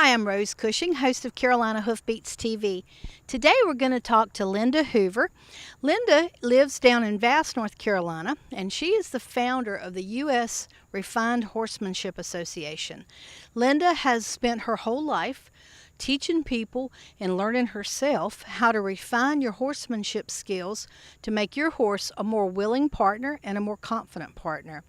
Hi, I'm Rose Cushing, host of Carolina Hoofbeats TV. Today we're going to talk to Linda Hoover. Linda lives down in Vass, North Carolina, and she is the founder of the U.S. Refined Horsemanship Association. Linda has spent her whole life teaching people and learning herself how to refine your horsemanship skills to make your horse a more willing partner and a more confident partner.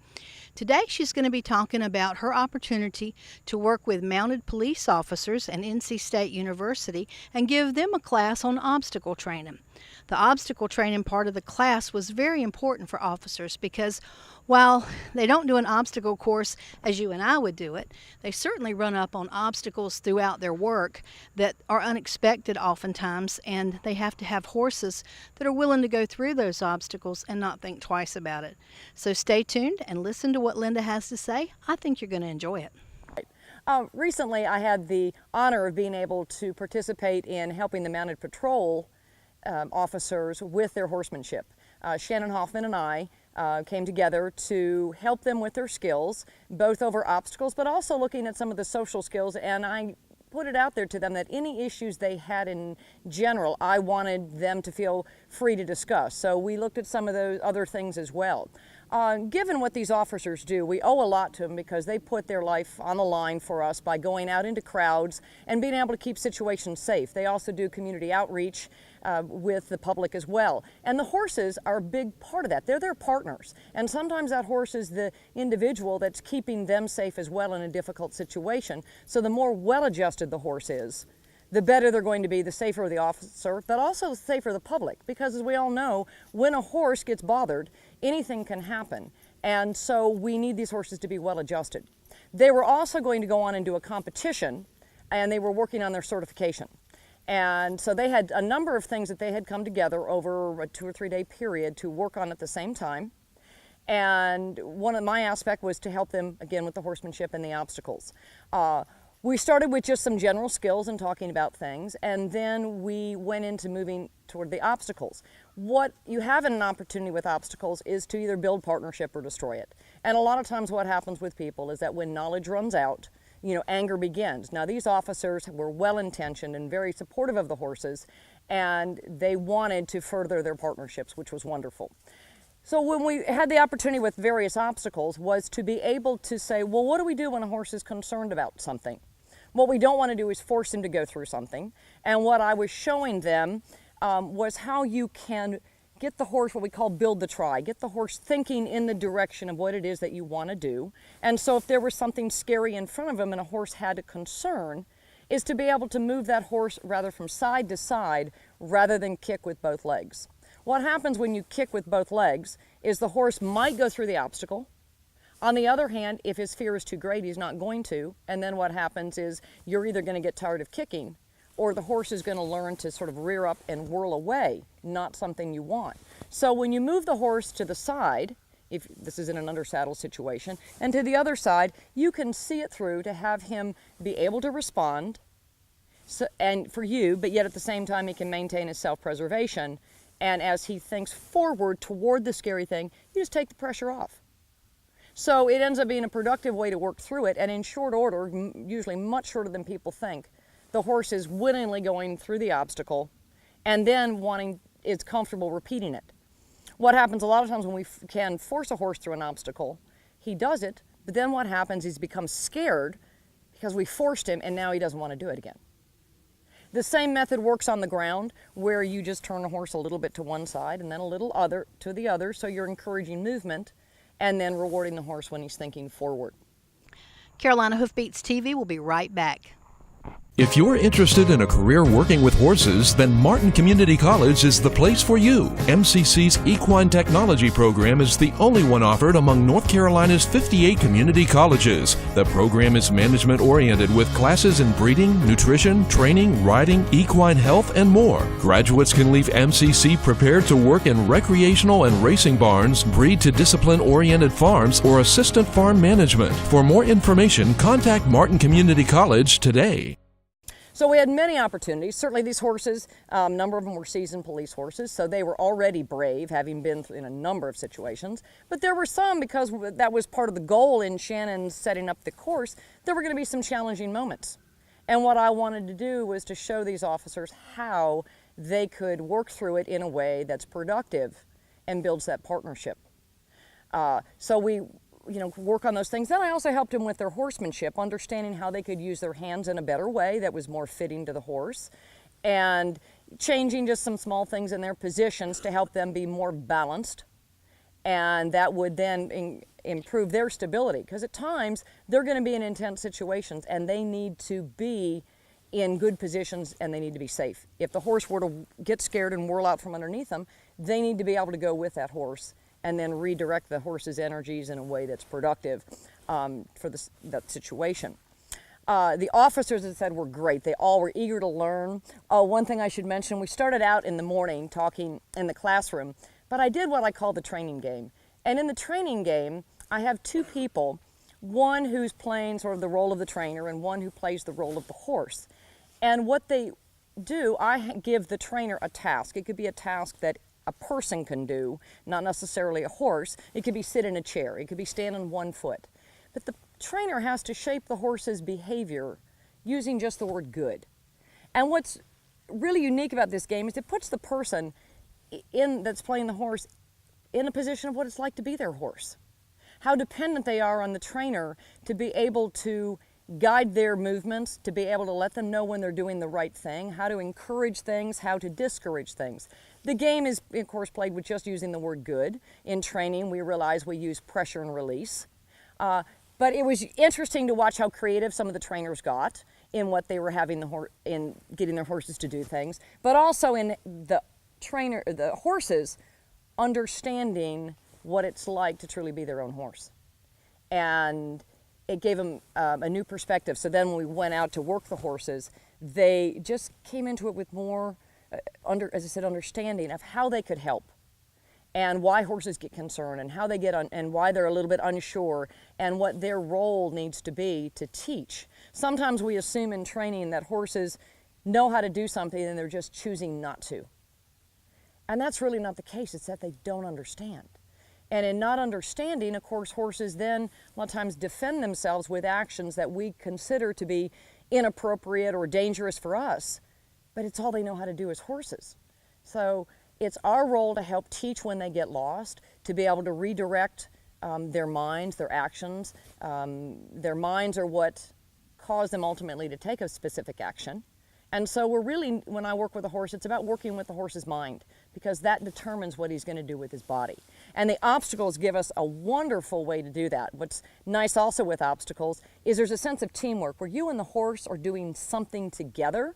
Today she's going to be talking about her opportunity to work with mounted police officers and NC State University and give them a class on obstacle training. The obstacle training part of the class was very important for officers because while they don't do an obstacle course as you and I would do it, they certainly run up on obstacles throughout their work that are unexpected oftentimes, and they have to have horses that are willing to go through those obstacles and not think twice about it. So stay tuned and listen to what Linda has to say. I think you're going to enjoy it. Recently I had the honor of being able to participate in helping the mounted patrol officers with their horsemanship. Shannon Hoffman and I came together to help them with their skills, both over obstacles, but also looking at some of the social skills, and I put it out there to them that any issues they had in general, I wanted them to feel free to discuss. So we looked at some of those other things as well. Given what these officers do, we owe a lot to them because they put their life on the line for us by going out into crowds and being able to keep situations safe. They also do community outreach with the public as well. And the horses are a big part of that. They're their partners. And sometimes that horse is the individual that's keeping them safe as well in a difficult situation. So the more well-adjusted the horse is, the better they're going to be, the safer the officer, but also safer the public. Because as we all know, when a horse gets bothered, anything can happen. And so we need these horses to be well adjusted. They were also going to go on and do a competition, and they were working on their certification. And so they had a number of things that they had come together over a 2 or 3 day period to work on at the same time. And one of my aspect was to help them, again, with the horsemanship and the obstacles. We started with just some general skills and talking about things, and then we went into moving toward the obstacles. What you have in an opportunity with obstacles is to either build partnership or destroy it. And a lot of times what happens with people is that when knowledge runs out, anger begins. Now, these officers were well-intentioned and very supportive of the horses, and they wanted to further their partnerships, which was wonderful. So when we had the opportunity with various obstacles was to be able to say, well, what do we do when a horse is concerned about something? What we don't want to do is force him to go through something. And what I was showing them was how you can get the horse, what we call build the try, get the horse thinking in the direction of what it is that you want to do. And so if there was something scary in front of him and a horse had a concern, is to be able to move that horse rather from side to side rather than kick with both legs. What happens when you kick with both legs is the horse might go through the obstacle. On the other hand, if his fear is too great, he's not going to. And then what happens is you're either going to get tired of kicking or the horse is going to learn to sort of rear up and whirl away, not something you want. So when you move the horse to the side, if this is in an undersaddle situation, and to the other side, you can see it through to have him be able to respond and for you, but yet at the same time he can maintain his self-preservation. And as he thinks forward toward the scary thing, you just take the pressure off. So it ends up being a productive way to work through it, and in short order, usually much shorter than people think, the horse is willingly going through the obstacle and then is comfortable repeating it. What happens a lot of times when we can force a horse through an obstacle, he does it, but then what happens is he becomes scared because we forced him and now he doesn't want to do it again. The same method works on the ground where you just turn the horse a little bit to one side and then a little other to the other, so you're encouraging movement and then rewarding the horse when he's thinking forward. Carolina Hoofbeats TV will be right back. If you're interested in a career working with horses, then Martin Community College is the place for you. MCC's Equine Technology program is the only one offered among North Carolina's 58 community colleges. The program is management-oriented with classes in breeding, nutrition, training, riding, equine health, and more. Graduates can leave MCC prepared to work in recreational and racing barns, breed to discipline-oriented farms, or assistant farm management. For more information, contact Martin Community College today. So we had many opportunities. Certainly these horses, a number of them were seasoned police horses, so they were already brave, having been in a number of situations. But there were some, because that was part of the goal in Shannon setting up the course, there were going to be some challenging moments. And what I wanted to do was to show these officers how they could work through it in a way that's productive and builds that partnership. So we work on those things. Then I also helped them with their horsemanship, understanding how they could use their hands in a better way that was more fitting to the horse, and changing just some small things in their positions to help them be more balanced. And that would then improve their stability, because at times they're going to be in intense situations and they need to be in good positions and they need to be safe. If the horse were to get scared and whirl out from underneath them, they need to be able to go with that horse and then redirect the horse's energies in a way that's productive for that situation. The officers, as I said, were great. They all were eager to learn. One thing I should mention, we started out in the morning talking in the classroom, but I did what I call the training game. And in the training game, I have two people, one who's playing sort of the role of the trainer and one who plays the role of the horse. And what they do, I give the trainer a task. It could be a task that a person can do, not necessarily a horse. It could be sit in a chair. It could be stand on one foot. But the trainer has to shape the horse's behavior using just the word good. And what's really unique about this game is it puts the person that's playing the horse in a position of what it's like to be their horse. How dependent they are on the trainer to be able to guide their movements, to be able to let them know when they're doing the right thing, how to encourage things, how to discourage things. The game is, of course, played with just using the word good. In training, we realize we use pressure and release. But it was interesting to watch how creative some of the trainers got in what they were having in getting their horses to do things, but also in the horses understanding what it's like to truly be their own horse. And it gave them a new perspective. So then when we went out to work the horses, they just came into it with more, as I said, understanding of how they could help and why horses get concerned and how they get and why they're a little bit unsure and what their role needs to be to teach. Sometimes we assume in training that horses know how to do something and they're just choosing not to. And that's really not the case. It's that they don't understand. And in not understanding, of course, horses then a lot of times defend themselves with actions that we consider to be inappropriate or dangerous for us, but it's all they know how to do as horses. So it's our role to help teach when they get lost, to be able to redirect their minds, their actions. Their minds are what cause them ultimately to take a specific action. And so we're really, when I work with a horse, it's about working with the horse's mind, because that determines what he's going to do with his body. And the obstacles give us a wonderful way to do that. What's nice also with obstacles is there's a sense of teamwork where you and the horse are doing something together.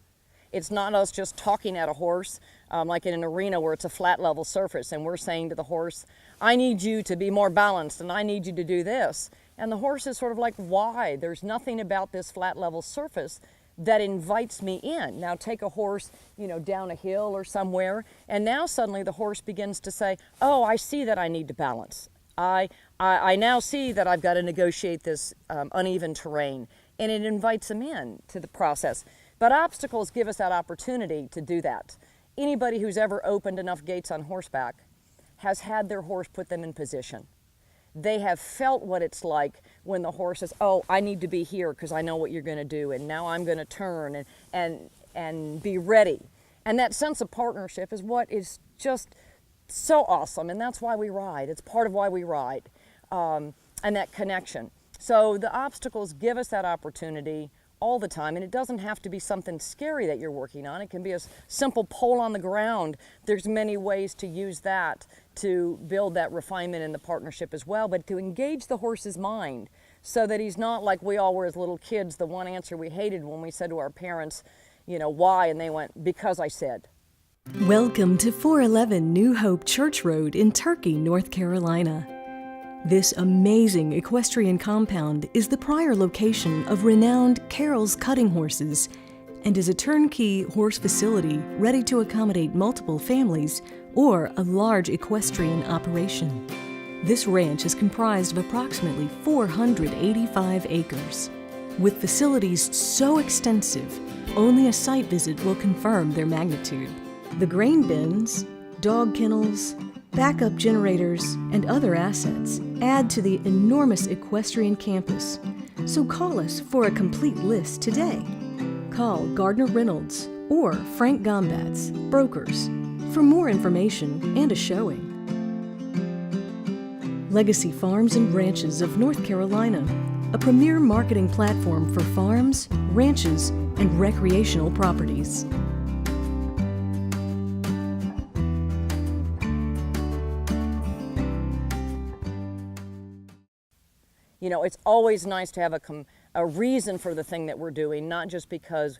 It's not us just talking at a horse like in an arena where it's a flat level surface and we're saying to the horse, I need you to be more balanced and I need you to do this. And the horse is sort of like, why? There's nothing about this flat level surface that invites me in. Now take a horse, down a hill or somewhere, and now suddenly the horse begins to say, oh, I see that I need to balance. I now see that I've got to negotiate this uneven terrain, and it invites them in to the process. But obstacles give us that opportunity to do that. Anybody who's ever opened enough gates on horseback has had their horse put them in position. They have felt what it's like when the horse says, oh, I need to be here because I know what you're going to do, and now I'm going to turn and be ready. And that sense of partnership is what is just so awesome, and that's why we ride. It's part of why we ride, and that connection. So the obstacles give us that opportunity all the time, and it doesn't have to be something scary that you're working on. It can be a simple pole on the ground. There's many ways to use that to build that refinement in the partnership as well, but to engage the horse's mind so that he's not like we all were as little kids, the one answer we hated when we said to our parents, why? And they went, because I said. Welcome to 411 New Hope Church Road in Turkey, North Carolina. This amazing equestrian compound is the prior location of renowned Carroll's Cutting Horses and is a turnkey horse facility ready to accommodate multiple families or a large equestrian operation. This ranch is comprised of approximately 485 acres. With facilities so extensive, only a site visit will confirm their magnitude. The grain bins, dog kennels, backup generators, and other assets add to the enormous equestrian campus. So call us for a complete list today. Call Gardner Reynolds or Frank Gombatz, brokers, for more information and a showing. Legacy Farms and Ranches of North Carolina, a premier marketing platform for farms, ranches, and recreational properties. You know, it's always nice to have a reason for the thing that we're doing, not just because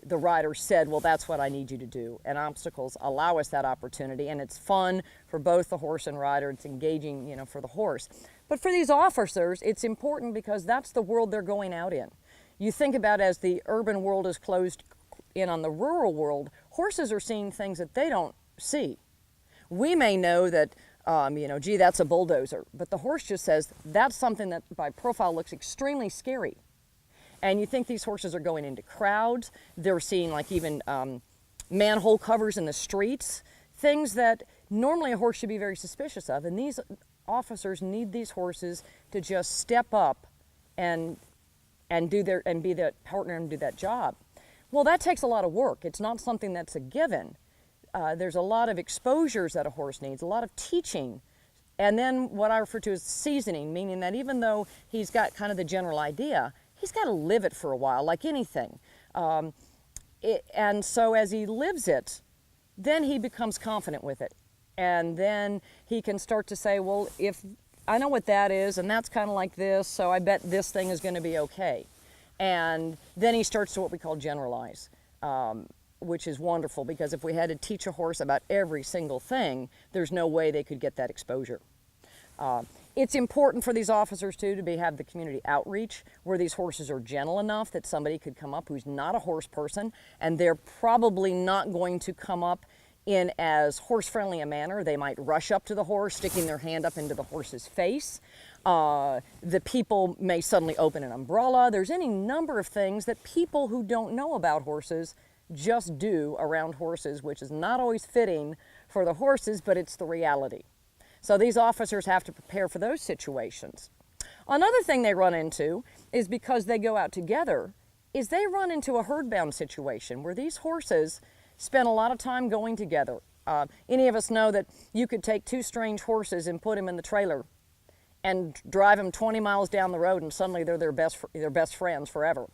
the rider said, well, that's what I need you to do. And obstacles allow us that opportunity, and it's fun for both the horse and rider. It's engaging, you know, for the horse. But for these officers, it's important because that's the world they're going out in. You think about as the urban world is closed in on the rural world, horses are seeing things that they don't see. We may know that you know, gee, that's a bulldozer. But the horse just says, that's something that by profile looks extremely scary. And you think these horses are going into crowds. They're seeing like even manhole covers in the streets, things that normally a horse should be very suspicious of. And these officers need these horses to just step up and be that partner and do that job. Well, that takes a lot of work. It's not something that's a given. There's a lot of exposures that a horse needs, a lot of teaching, and then what I refer to as seasoning, meaning that even though he's got kind of the general idea, he's got to live it for a while, like anything. And so as he lives it, then he becomes confident with it. And then he can start to say, well, if I know what that is, and that's kind of like this, so I bet this thing is going to be okay. And then he starts to what we call generalize. Which is wonderful, because if we had to teach a horse about every single thing, there's no way they could get that exposure. It's important for these officers too to have the community outreach where these horses are gentle enough that somebody could come up who's not a horse person, and they're probably not going to come up in as horse-friendly a manner. They might rush up to the horse, sticking their hand up into the horse's face. The people may suddenly open an umbrella. There's any number of things that people who don't know about horses just do around horses, which is not always fitting for the horses, but it's the reality. So these officers have to prepare for those situations. Another thing they run into is, because they go out together, is they run into a herd-bound situation where these horses spend a lot of time going together. Any of us know that you could take two strange horses and put them in the trailer and drive them 20 miles down the road, and suddenly they're their best friends forever.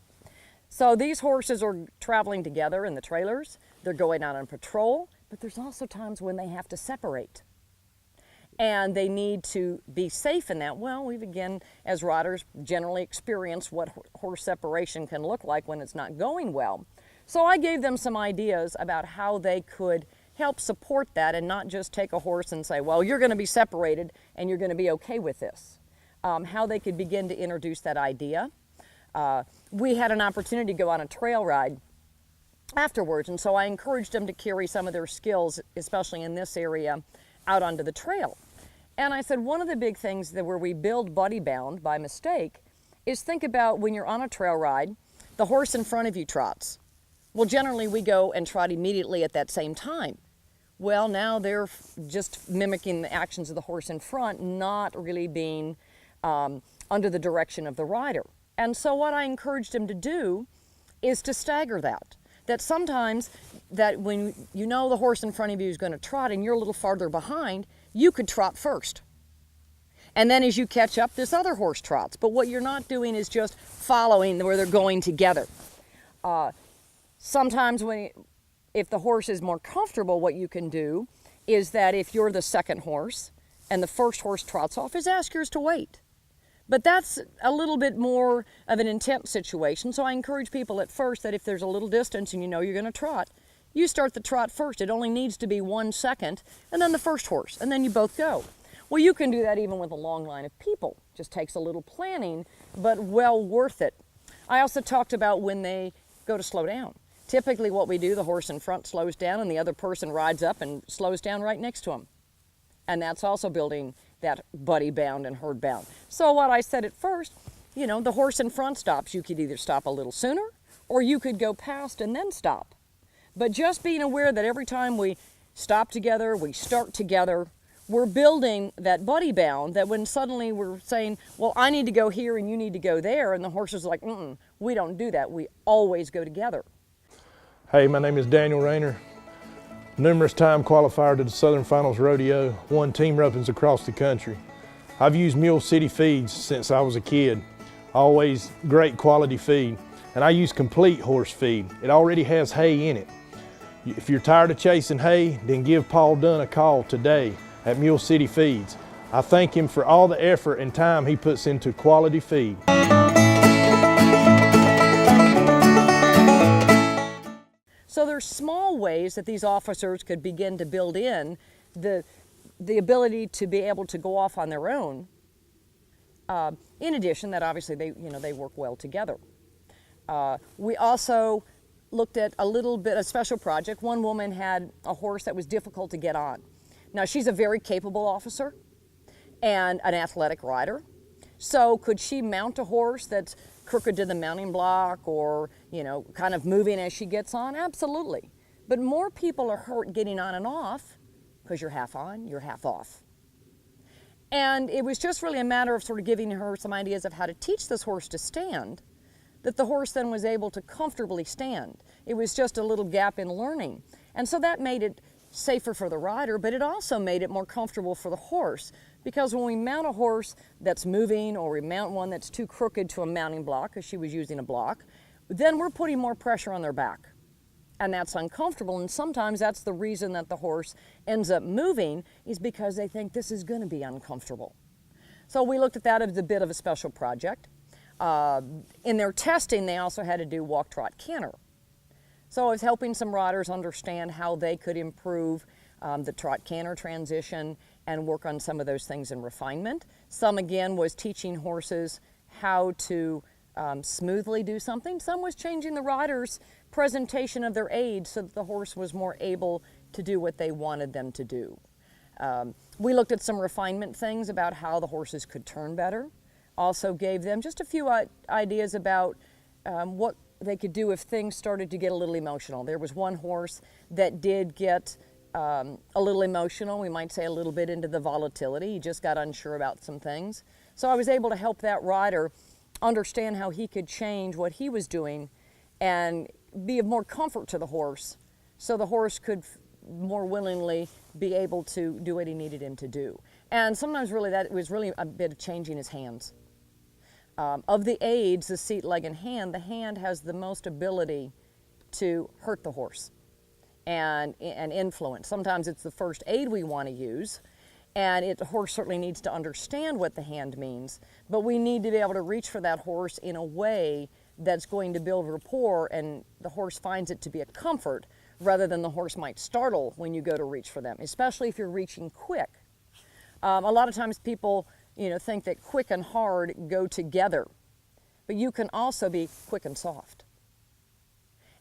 So these horses are traveling together in the trailers. They're going out on patrol, but there's also times when they have to separate. And they need to be safe in that. Well, we've again, as riders, generally experienced what horse separation can look like when it's not going well. So I gave them some ideas about how they could help support that and not just take a horse and say, well, you're going to be separated and you're going to be okay with this. How they could begin to introduce that idea. We had an opportunity to go on a trail ride afterwards, and so I encouraged them to carry some of their skills, especially in this area, out onto the trail. And I said, one of the big things that where we build buddy bound by mistake is think about when you're on a trail ride, the horse in front of you trots. Well, generally we go and trot immediately at that same time. Well, now they're just mimicking the actions of the horse in front, not really being under the direction of the rider. And so what I encouraged them to do is to stagger that. That sometimes that when you know the horse in front of you is going to trot and you're a little farther behind, you could trot first. And then as you catch up, this other horse trots. But what you're not doing is just following where they're going together. Sometimes if the horse is more comfortable, what you can do is that if you're the second horse and the first horse trots off, is ask yours to wait. But that's a little bit more of an intense situation, so I encourage people at first that if there's a little distance and you know you're going to trot, you start the trot first. It only needs to be 1 second, and then the first horse, and then you both go. Well, you can do that even with a long line of people. Just takes a little planning, but well worth it. I also talked about when they go to slow down. Typically what we do, the horse in front slows down and the other person rides up and slows down right next to him. And that's also building that buddy bound and herd bound. So what I said at first, you know, the horse in front stops. You could either stop a little sooner or you could go past and then stop. But just being aware that every time we stop together, we start together, we're building that buddy bound, that when suddenly we're saying, well, I need to go here and you need to go there, and the horse is like, we don't do that. We always go together. Hey, my name is Daniel Rayner, numerous time qualifier to the Southern Finals Rodeo, won team ropings across the country. I've used Mule City feeds since I was a kid, always great quality feed, and I use complete horse feed. It already has hay in it. If you're tired of chasing hay, then give Paul Dunn a call today at Mule City Feeds. I thank him for all the effort and time he puts into quality feed. So there's small ways that these officers could begin to build in the ability to be able to go off on their own. In addition, that obviously they work well together. We also looked at a little bit, a special project. One woman had a horse that was difficult to get on. Now she's a very capable officer and an athletic rider. So could she mount a horse that's crooked to the mounting block or, kind of moving as she gets on? Absolutely. But more people are hurt getting on and off because you're half on, you're half off. And it was just really a matter of sort of giving her some ideas of how to teach this horse to stand, that the horse then was able to comfortably stand. It was just a little gap in learning. And so that made it safer for the rider, but it also made it more comfortable for the horse, because when we mount a horse that's moving or we mount one that's too crooked to a mounting block, because she was using a block, then we're putting more pressure on their back. And that's uncomfortable, and sometimes that's the reason that the horse ends up moving, is because they think this is going to be uncomfortable. So we looked at that as a bit of a special project. In their testing, they also had to do walk, trot, canter. So I was helping some riders understand how they could improve the trot canter transition and work on some of those things in refinement. Some, again, was teaching horses how to smoothly do something. Some was changing the rider's presentation of their aids so that the horse was more able to do what they wanted them to do. We looked at some refinement things about how the horses could turn better. Also gave them just a few ideas about what they could do if things started to get a little emotional. There was one horse that did get a little emotional, we might say a little bit into the volatility. He just got unsure about some things. So I was able to help that rider understand how he could change what he was doing and be of more comfort to the horse, so the horse could more willingly be able to do what he needed him to do. And sometimes really that was really a bit of changing his hands. Of the aids, the seat, leg, and hand, the hand has the most ability to hurt the horse and influence. Sometimes it's the first aid we want to use, and the horse certainly needs to understand what the hand means, but we need to be able to reach for that horse in a way that's going to build rapport, and the horse finds it to be a comfort rather than the horse might startle when you go to reach for them, especially if you're reaching quick. A lot of times people think that quick and hard go together, but you can also be quick and soft.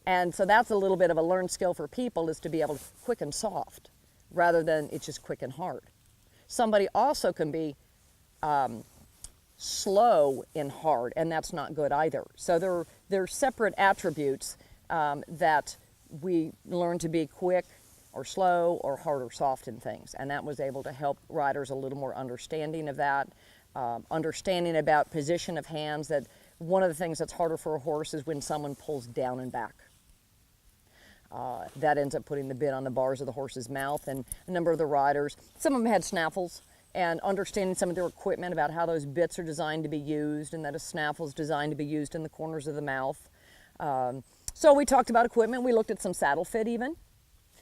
And so that's a little bit of a learned skill for people, is to be able to quick and soft rather than it's just quick and hard. Somebody also can be slow and hard, and that's not good either. So they're separate attributes that we learn to be quick or slow or hard or soft in things, and that was able to help riders a little more understanding of that, understanding about position of hands. That one of the things that's harder for a horse is when someone pulls down and back. That ends up putting the bit on the bars of the horse's mouth, and a number of the riders, some of them had snaffles, and understanding some of their equipment about how those bits are designed to be used, and that a snaffle is designed to be used in the corners of the mouth. So we talked about equipment. We looked at some saddle fit even.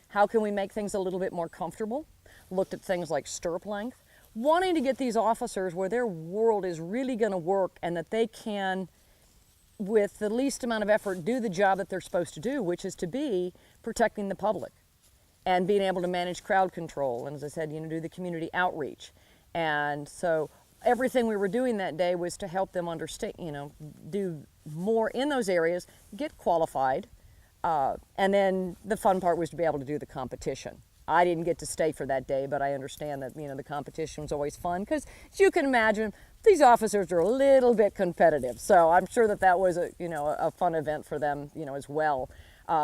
How can we make things a little bit more comfortable? Looked at things like stirrup length. Wanting to get these officers where their world is really going to work and that they can, with the least amount of effort, do the job that they're supposed to do, which is to be protecting the public and being able to manage crowd control. And as I said, do the community outreach. And so everything we were doing that day was to help them understand, do more in those areas, get qualified. And then the fun part was to be able to do the competition. I didn't get to stay for that day, but I understand that, the competition was always fun, because as you can imagine, these officers are a little bit competitive. So I'm sure that was a fun event for them, as well.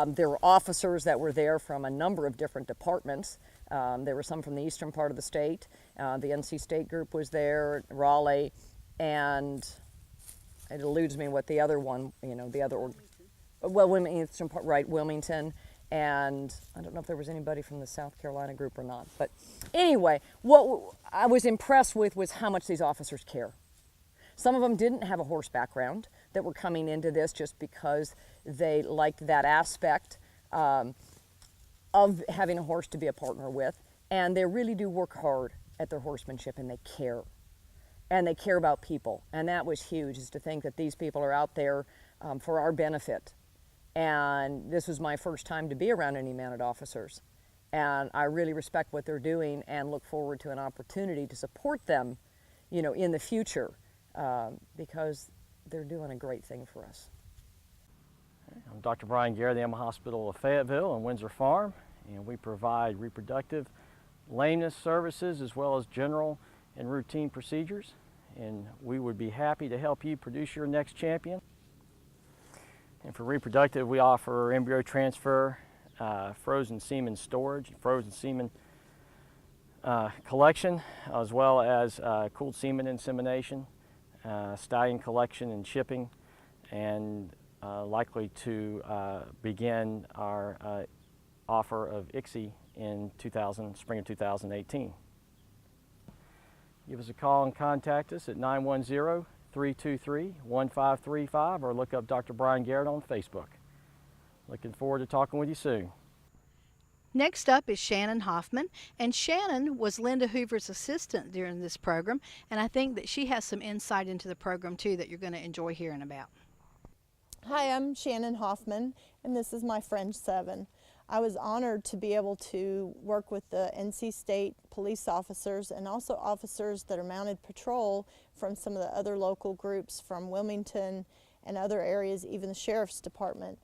There were officers that were there from a number of different departments. There were some from the eastern part of the state. The NC State group was there, Raleigh, and it eludes me what the other one, well, Wilmington, and I don't know if there was anybody from the South Carolina group or not. But anyway, what I was impressed with was how much these officers care. Some of them didn't have a horse background that were coming into this just because they liked that aspect of having a horse to be a partner with. And they really do work hard at their horsemanship, and they care. And they care about people. And that was huge, is to think that these people are out there for our benefit. And this was my first time to be around any mounted officers. And I really respect what they're doing and look forward to an opportunity to support them, you know, in the future, because they're doing a great thing for us. I'm Dr. Brian Gare, the Animal Hospital of Fayetteville and Windsor Farm, and we provide reproductive lameness services as well as general and routine procedures. And we would be happy to help you produce your next champion. And for reproductive, we offer embryo transfer, frozen semen storage, frozen semen collection, as well as cooled semen insemination, stallion collection and shipping, and likely to begin our offer of ICSI in spring of 2018. Give us a call and contact us at 910-323-1535 or look up Dr. Brian Garrett on Facebook. Looking forward to talking with you soon. Next up is Shannon Hoffman, and Shannon was Linda Hoover's assistant during this program, and I think that she has some insight into the program too that you're going to enjoy hearing about. Hi, I'm Shannon Hoffman, and this is my friend Seven. I was honored to be able to work with the NC State police officers and also officers that are mounted patrol from some of the other local groups from Wilmington and other areas, even the Sheriff's Department.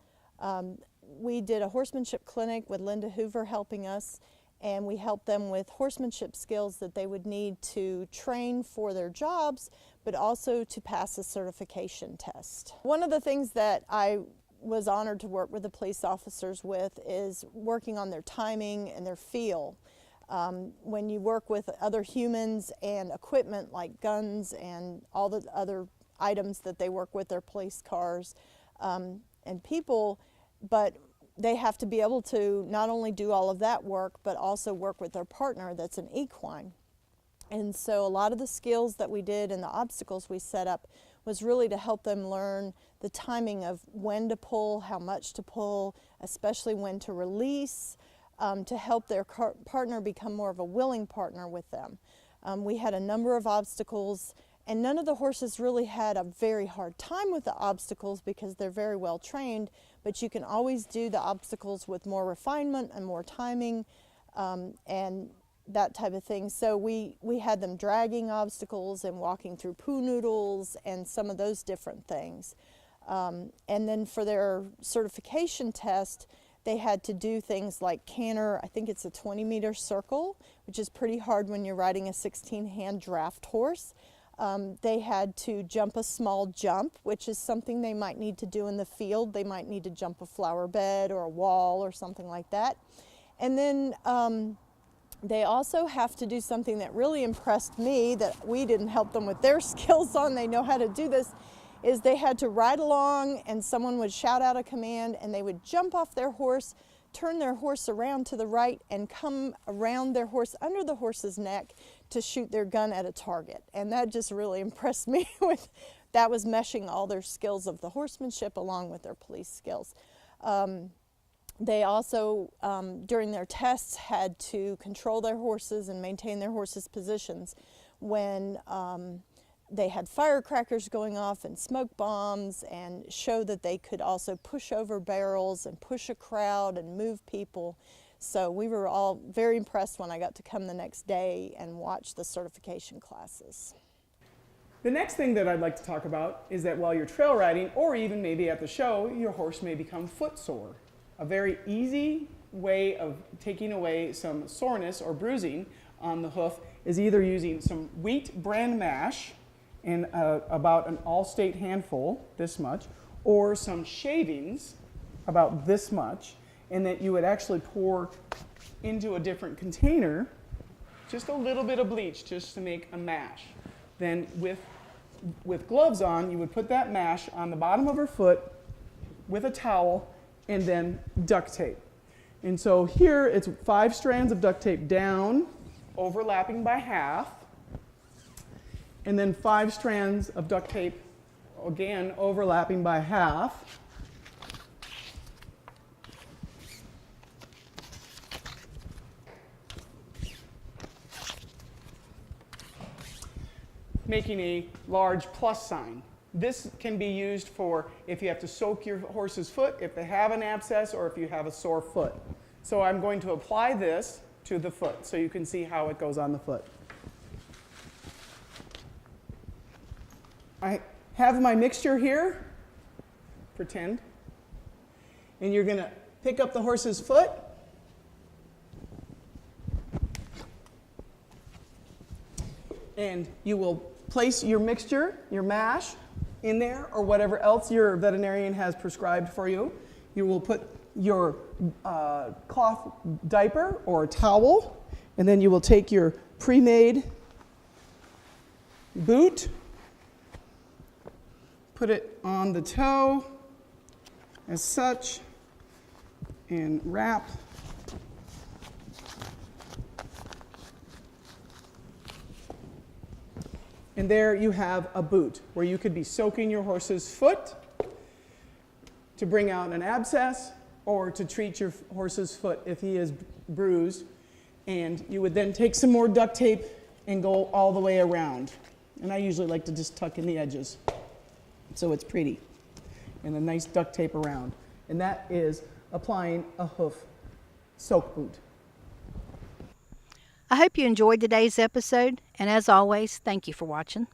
We did a horsemanship clinic with Linda Hoover helping us, and we helped them with horsemanship skills that they would need to train for their jobs, but also to pass a certification test. One of the things that I was honored to work with the police officers with is working on their timing and their feel. When you work with other humans and equipment like guns and all the other items that they work with, their police cars and people, but they have to be able to not only do all of that work, but also work with their partner that's an equine. And so a lot of the skills that we did and the obstacles we set up was really to help them learn the timing of when to pull, how much to pull, especially when to release, to help their partner become more of a willing partner with them. We had a number of obstacles, and none of the horses really had a very hard time with the obstacles because they're very well trained, but you can always do the obstacles with more refinement and more timing and that type of thing. So we had them dragging obstacles and walking through poo noodles and some of those different things. And then for their certification test, they had to do things like canter, I think it's a 20-meter circle, which is pretty hard when you're riding a 16-hand draft horse. They had to jump a small jump, which is something they might need to do in the field. They might need to jump a flower bed or a wall or something like that. And then they also have to do something that really impressed me that we didn't help them with their skills on. They know how to do this, is they had to ride along and someone would shout out a command and they would jump off their horse, turn their horse around to the right and come around their horse under the horse's neck to shoot their gun at a target. And that just really impressed me. That was meshing all their skills of the horsemanship along with their police skills. They also, during their tests, had to control their horses and maintain their horses' positions when they had firecrackers going off and smoke bombs, and show that they could also push over barrels and push a crowd and move people. So we were all very impressed when I got to come the next day and watch the certification classes. The next thing that I'd like to talk about is that while you're trail riding, or even maybe at the show, your horse may become footsore. A very easy way of taking away some soreness or bruising on the hoof is either using some wheat bran mash in about an all-state handful, this much, or some shavings, about this much, and that you would actually pour into a different container, just a little bit of bleach just to make a mash. Then with gloves on, you would put that mash on the bottom of her foot with a towel and then duct tape. And so here it's 5 strands of duct tape down, overlapping by half, and then 5 strands of duct tape, again, overlapping by half. Making a large plus sign. This can be used for if you have to soak your horse's foot, if they have an abscess, or if you have a sore foot. So I'm going to apply this to the foot so you can see how it goes on the foot. I have my mixture here, pretend, and you're going to pick up the horse's foot, and you will place your mixture, your mash, in there, or whatever else your veterinarian has prescribed for you. You will put your cloth diaper or towel, and then you will take your pre-made boot, put it on the toe as such, and wrap. And there you have a boot where you could be soaking your horse's foot to bring out an abscess or to treat your horse's foot if he is bruised. And you would then take some more duct tape and go all the way around. And I usually like to just tuck in the edges so it's pretty. And a nice duct tape around. And that is applying a hoof soak boot. I hope you enjoyed today's episode, and as always, thank you for watching.